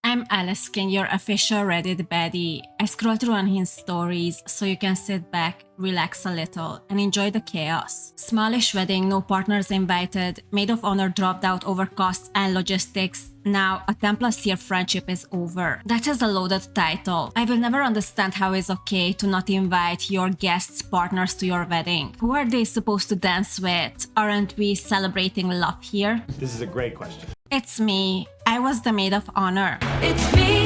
I'm Alaskan, your official Reddit baddie. I scroll through on his stories so you can sit back, relax a little, and enjoy the chaos. Smallish wedding, no partners invited. Maid of honor dropped out over costs and logistics. Now, a 10+ year friendship is over. That is a loaded title. I will never understand how it's okay to not invite your guests' partners to your wedding. Who are they supposed to dance with? Aren't we celebrating love here? This is a great question. It's me. I was the maid of honor. It's me.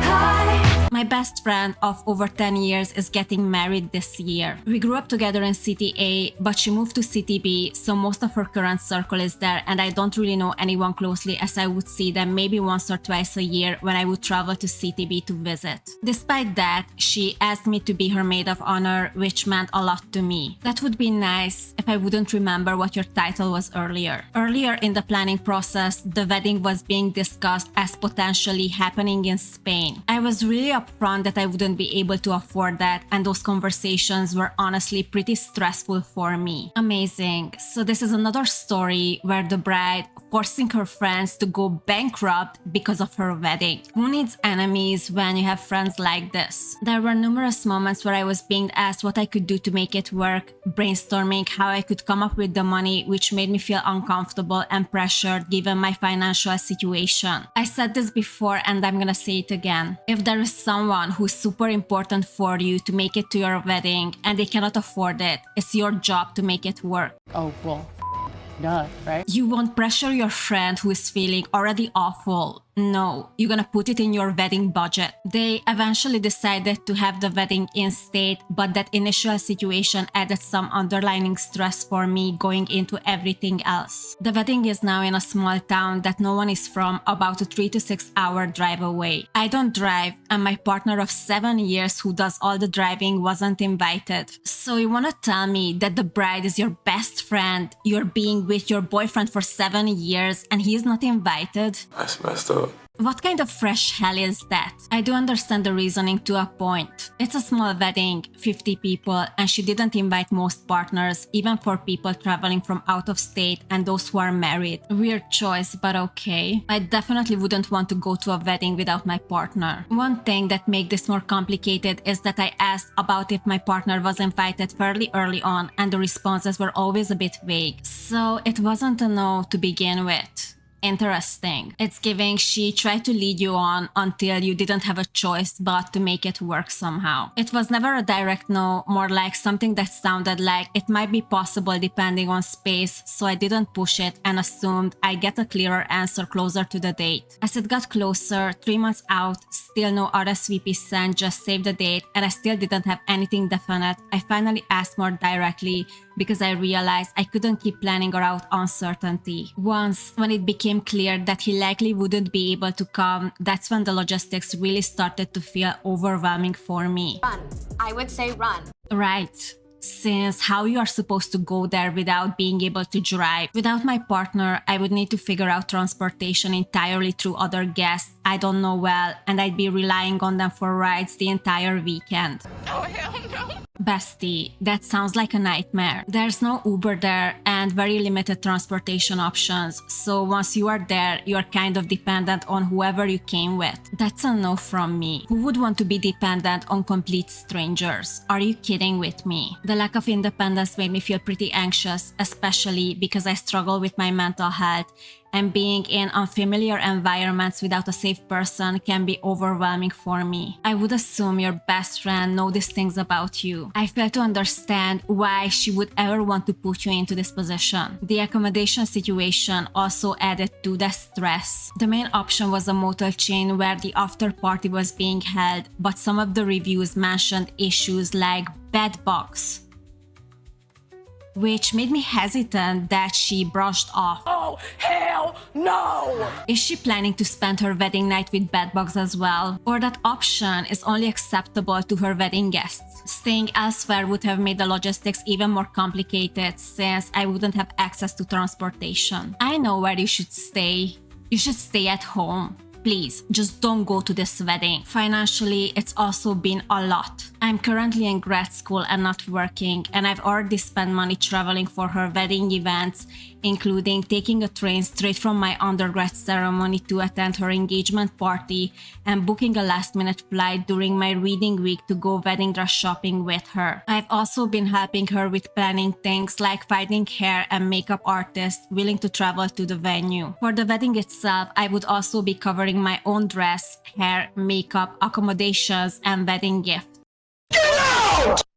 Hi. My best friend of over 10 years is getting married this year. We grew up together in City A, but she moved to City B, so most of her current circle is there, and I don't really know anyone closely, as I would see them maybe once or twice a year when I would travel to City B to visit. Despite that, she asked me to be her maid of honor, which meant a lot to me. That would be nice if I wouldn't remember what your title was earlier. Earlier in the planning process, the wedding was being discussed as potentially happening in Spain. I was really upfront that I wouldn't be able to afford that, and those conversations were honestly pretty stressful for me. Amazing. So this is another story where the bride forcing her friends to go bankrupt because of her wedding. Who needs enemies when you have friends like this? There were numerous moments where I was being asked what I could do to make it work, brainstorming how I could come up with the money, which made me feel uncomfortable and pressured given my financial situation. I said this before and I'm gonna say it again. If there is someone who's super important for you to make it to your wedding and they cannot afford it, it's your job to make it work. Oh, well, duh, right? You won't pressure your friend who is feeling already awful. No, you're gonna put it in your wedding budget. They eventually decided to have the wedding in state, but that initial situation added some underlying stress for me going into everything else. The wedding is now in a small town that no one is from, about a 3 to 6 hour drive away. I don't drive, and my partner of 7 years who does all the driving wasn't invited. So you wanna tell me that the bride is your best friend, you're being with your boyfriend for 7 years, and he's not invited? That's messed up. What kind of fresh hell is that? I do understand the reasoning to a point. It's a small wedding, 50 people, and she didn't invite most partners, even for people traveling from out of state and those who are married. Weird choice, but okay. I definitely wouldn't want to go to a wedding without my partner. One thing that makes this more complicated is that I asked about if my partner was invited fairly early on, and the responses were always a bit vague. So it wasn't a no to begin with. Interesting. It's giving she tried to lead you on until you didn't have a choice but to make it work somehow. It was never a direct no, more like something that sounded like it might be possible depending on space, so I didn't push it and assumed I'd get a clearer answer closer to the date. As it got closer, 3 months out, still no RSVP sent, just save the date, and I still didn't have anything definite, I finally asked more directly because I realized I couldn't keep planning around uncertainty. Once, when it became clear that he likely wouldn't be able to come, that's when the logistics really started to feel overwhelming for me. Run. I would say run. Right. Since how you are supposed to go there without being able to drive? Without my partner, I would need to figure out transportation entirely through other guests I don't know well, and I'd be relying on them for rides the entire weekend. Oh, hell no. Bestie, that sounds like a nightmare. There's no Uber there and very limited transportation options, so once you are there, you're kind of dependent on whoever you came with. That's a no from me. Who would want to be dependent on complete strangers? Are you kidding with me? The lack of independence made me feel pretty anxious, especially because I struggle with my mental health, and being in unfamiliar environments without a safe person can be overwhelming for me. I would assume your best friend knows these things about you. I fail to understand why she would ever want to put you into this position. The accommodation situation also added to the stress. The main option was a motel chain where the after party was being held, but some of the reviews mentioned issues like bed bugs, which made me hesitant that she brushed off. Oh, hell no! Is she planning to spend her wedding night with bedbugs as well? Or that option is only acceptable to her wedding guests? Staying elsewhere would have made the logistics even more complicated since I wouldn't have access to transportation. I know where you should stay. You should stay at home. Please, just don't go to this wedding. Financially, it's also been a lot. I'm currently in grad school and not working, and I've already spent money traveling for her wedding events, including taking a train straight from my undergrad ceremony to attend her engagement party and booking a last-minute flight during my reading week to go wedding dress shopping with her. I've also been helping her with planning things like finding hair and makeup artists willing to travel to the venue. For the wedding itself, I would also be covering my own dress, hair, makeup, accommodations, and wedding gift.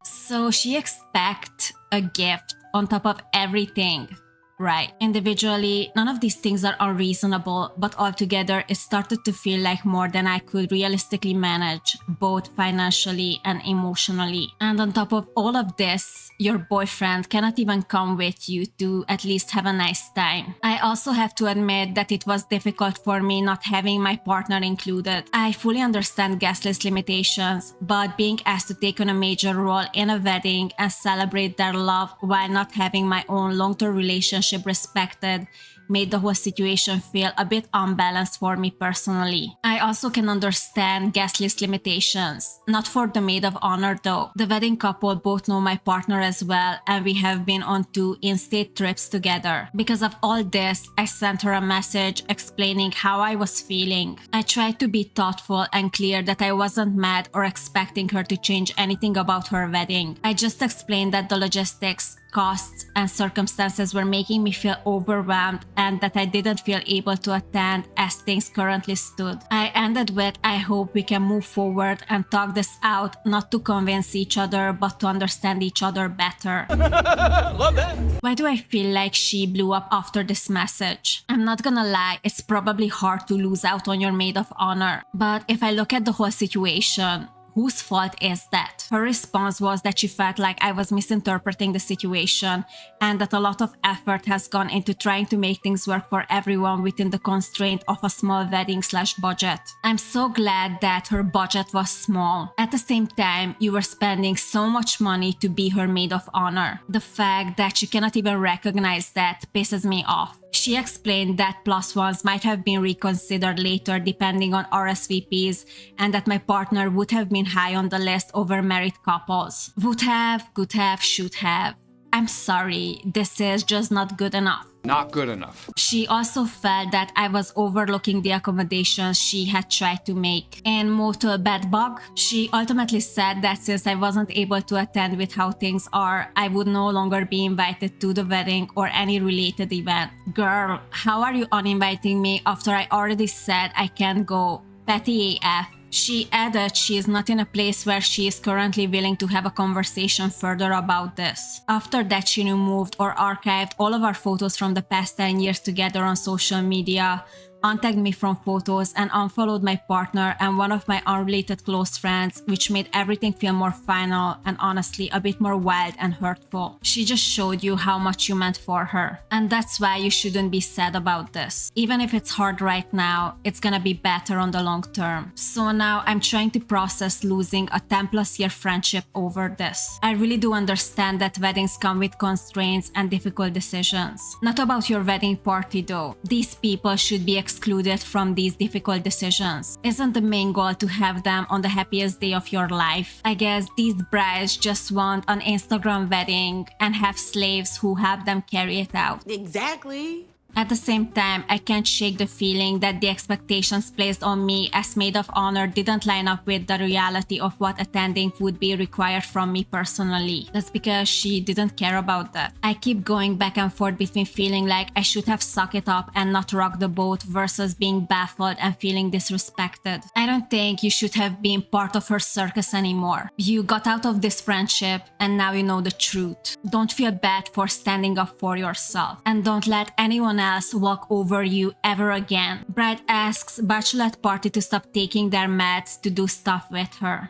So she expects a gift on top of everything. Right. Individually, none of these things are unreasonable, but altogether it started to feel like more than I could realistically manage, both financially and emotionally. And on top of all of this, your boyfriend cannot even come with you to at least have a nice time. I also have to admit that it was difficult for me not having my partner included. I fully understand guest list limitations, but being asked to take on a major role in a wedding and celebrate their love while not having my own long-term relationship respected made the whole situation feel a bit unbalanced for me personally. I also can understand guest list limitations. Not for the maid of honor though. The wedding couple both know my partner as well, and we have been on 2 in-state trips together. Because of all this, I sent her a message explaining how I was feeling. I tried to be thoughtful and clear that I wasn't mad or expecting her to change anything about her wedding. I just explained that the logistics, costs, and circumstances were making me feel overwhelmed and that I didn't feel able to attend as things currently stood. I ended with, I hope we can move forward and talk this out, not to convince each other, but to understand each other better. Love that. Why do I feel like she blew up after this message? I'm not gonna lie, it's probably hard to lose out on your maid of honor. But if I look at the whole situation, whose fault is that? Her response was that she felt like I was misinterpreting the situation and that a lot of effort has gone into trying to make things work for everyone within the constraint of a small wedding/budget. I'm so glad that her budget was small. At the same time, you were spending so much money to be her maid of honor. The fact that she cannot even recognize that pisses me off. She explained that plus ones might have been reconsidered later depending on RSVPs and that my partner would have been high on the list over married couples. Would have, could have, should have. I'm sorry, this is just not good enough. Not good enough. She also felt that I was overlooking the accommodations she had tried to make. In Motel Bedbug, she ultimately said that since I wasn't able to attend with how things are, I would no longer be invited to the wedding or any related event. Girl, how are you uninviting me after I already said I can't go? Petty AF. She added she is not in a place where she is currently willing to have a conversation further about this. After that, she removed or archived all of our photos from the past 10 years together on social media, untagged me from photos, and unfollowed my partner and one of my unrelated close friends, which made everything feel more final and honestly a bit more wild and hurtful. She just showed you how much you meant for her. And that's why you shouldn't be sad about this. Even if it's hard right now, it's gonna be better on the long term. So now I'm trying to process losing a 10+ year friendship over this. I really do understand that weddings come with constraints and difficult decisions. Not about your wedding party though. These people should be excluded from these difficult decisions. Isn't the main goal to have them on the happiest day of your life? I guess these brides just want an Instagram wedding and have slaves who help them carry it out. Exactly. At the same time, I can't shake the feeling that the expectations placed on me as maid of honor didn't line up with the reality of what attending would be required from me personally. That's because she didn't care about that. I keep going back and forth between feeling like I should have sucked it up and not rocked the boat versus being baffled and feeling disrespected. I don't think you should have been part of her circus anymore. You got out of this friendship and now you know the truth. Don't feel bad for standing up for yourself. And don't let anyone else walk over you ever again. Bride asks bachelorette party to stop taking their meds to do stuff with her.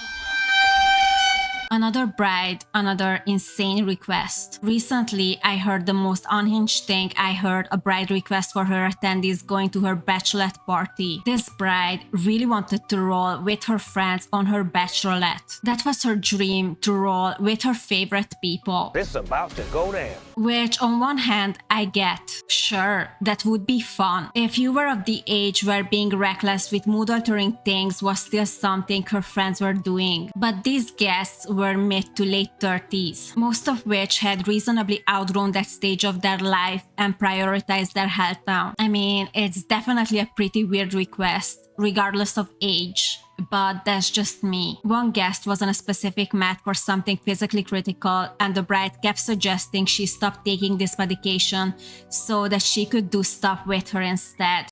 Another bride, another insane request. Recently, I heard the most unhinged thing I heard: a bride request for her attendees going to her bachelorette party. This bride really wanted to roll with her friends on her bachelorette. That was her dream, to roll with her favorite people. It's about to go down. Which on one hand, I get. Sure, that would be fun. If you were of the age where being reckless with mood-altering things was still something her friends were doing. But these guests were mid to late 30s, most of which had reasonably outgrown that stage of their life and prioritized their health now. I mean, it's definitely a pretty weird request, regardless of age. But that's just me. One guest was on a specific mat for something physically critical, and the bride kept suggesting she stop taking this medication so that she could do stuff with her instead.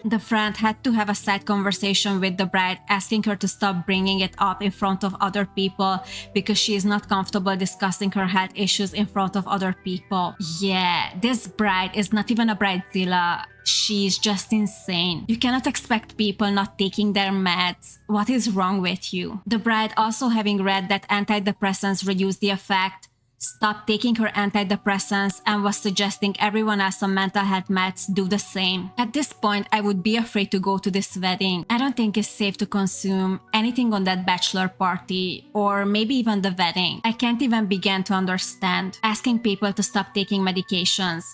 The friend had to have a side conversation with the bride, asking her to stop bringing it up in front of other people because she is not comfortable discussing her health issues in front of other people. Yeah, this bride is not even a bridezilla. She's just insane. You cannot expect people not taking their meds. What is wrong with you? The bride, also having read that antidepressants reduce the effect, stopped taking her antidepressants and was suggesting everyone else on mental health meds do the same. At this point, I would be afraid to go to this wedding. I don't think it's safe to consume anything on that bachelor party, or maybe even the wedding. I can't even begin to understand. Asking people to stop taking medications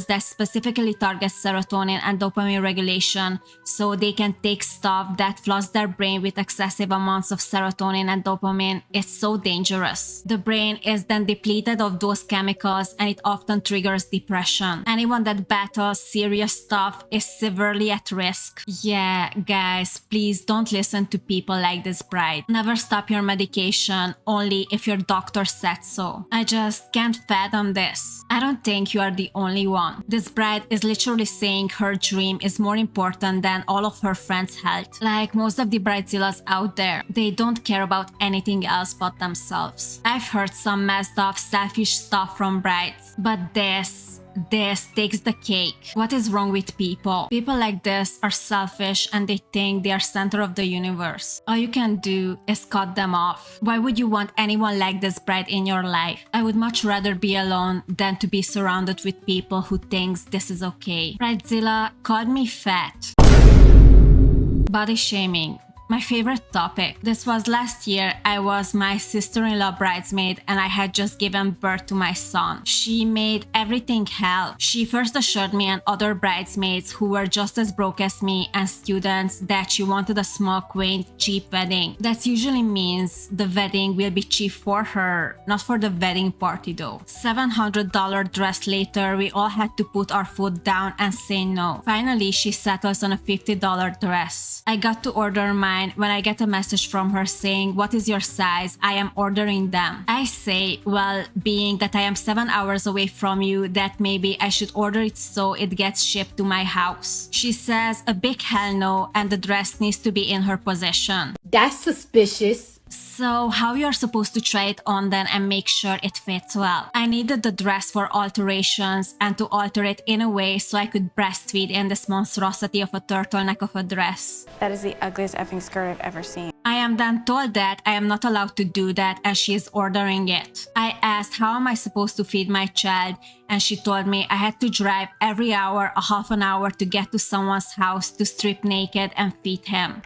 that specifically target serotonin and dopamine regulation so they can take stuff that floods their brain with excessive amounts of serotonin and dopamine. It's so dangerous. The brain is then depleted of those chemicals and it often triggers depression. Anyone that battles serious stuff is severely at risk. Yeah, guys, please don't listen to people like this bride. Never stop your medication only if your doctor said so. I just can't fathom this. I don't think you are the only one. This bride is literally saying her dream is more important than all of her friends' health. Like most of the bridezillas out there, they don't care about anything else but themselves. I've heard some messed up, selfish stuff from brides, but this takes the cake. What is wrong with people? People like this are selfish and they think they are center of the universe. All you can do is cut them off. Why would you want anyone like this bride in your life? I would much rather be alone than to be surrounded with people who thinks this is okay. Bridezilla called me fat. Body shaming. My favorite topic. This was last year. I was my sister-in-law bridesmaid and I had just given birth to my son. She made everything hell. She first assured me and other bridesmaids who were just as broke as me and students that she wanted a small, quaint, cheap wedding. That usually means the wedding will be cheap for her, not for the wedding party though. $700 dress later, we all had to put our foot down and say no. Finally, she settles on a $50 dress. I got to order mine. When I get a message from her saying, "What is your size? I am ordering them." I say, well, being that I am 7 hours away from you, that maybe I should order it so it gets shipped to my house. She says a big hell no and the dress needs to be in her possession. That's suspicious. So how you are supposed to try it on then and make sure it fits well? I needed the dress for alterations and to alter it in a way so I could breastfeed in this monstrosity of a turtleneck of a dress. That is the ugliest effing skirt I've ever seen. I am then told that I am not allowed to do that as she is ordering it. I asked how am I supposed to feed my child and she told me I had to drive every hour a half an hour to get to someone's house to strip naked and feed him.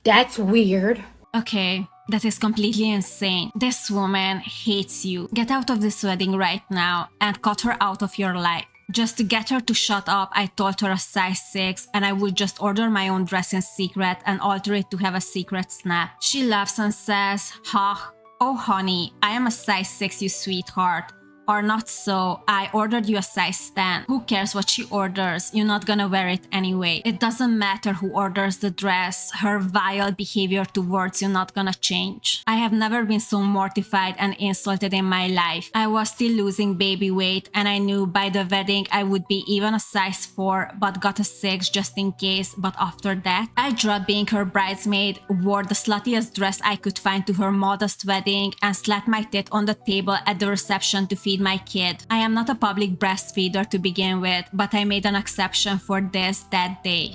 That's weird. Okay. That is completely insane. This woman hates you. Get out of this wedding right now and cut her out of your life. Just to get her to shut up, I told her a size 6 and I would just order my own dress in secret and alter it to have a secret snap. She laughs and says, "Ha, oh honey, I am a size 6, you sweetheart. Or not so, I ordered you a size 10. Who cares what she orders? You're not gonna wear it anyway. It doesn't matter who orders the dress. Her vile behavior towards you not gonna change." I have never been so mortified and insulted in my life. I was still losing baby weight and I knew by the wedding I would be even a size 4 but got a 6 just in case. But after that, I dropped being her bridesmaid, wore the sluttiest dress I could find to her modest wedding and slapped my tit on the table at the reception to feed my kid. I am not a public breastfeeder to begin with, but I made an exception for this that day.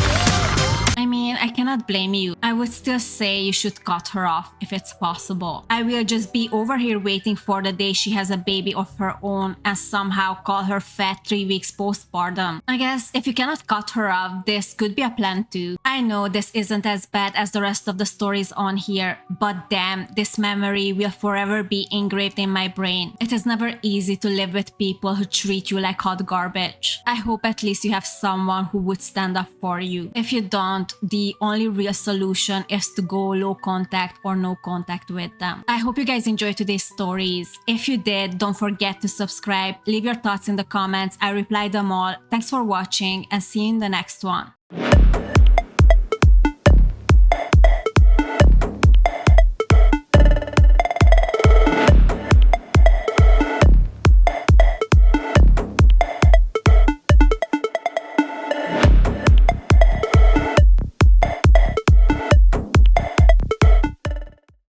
I I mean, I cannot blame you. I would still say you should cut her off if it's possible. I will just be over here waiting for the day she has a baby of her own and somehow call her fat 3 weeks postpartum. I guess if you cannot cut her off, this could be a plan too. I know this isn't as bad as the rest of the stories on here, but damn, this memory will forever be engraved in my brain. It is never easy to live with people who treat you like hot garbage. I hope at least you have someone who would stand up for you. If you don't, the only real solution is to go low contact or no contact with them. I hope you guys enjoyed today's stories. If you did, don't forget to subscribe, leave your thoughts in the comments. I reply them all. Thanks for watching and see you in the next one.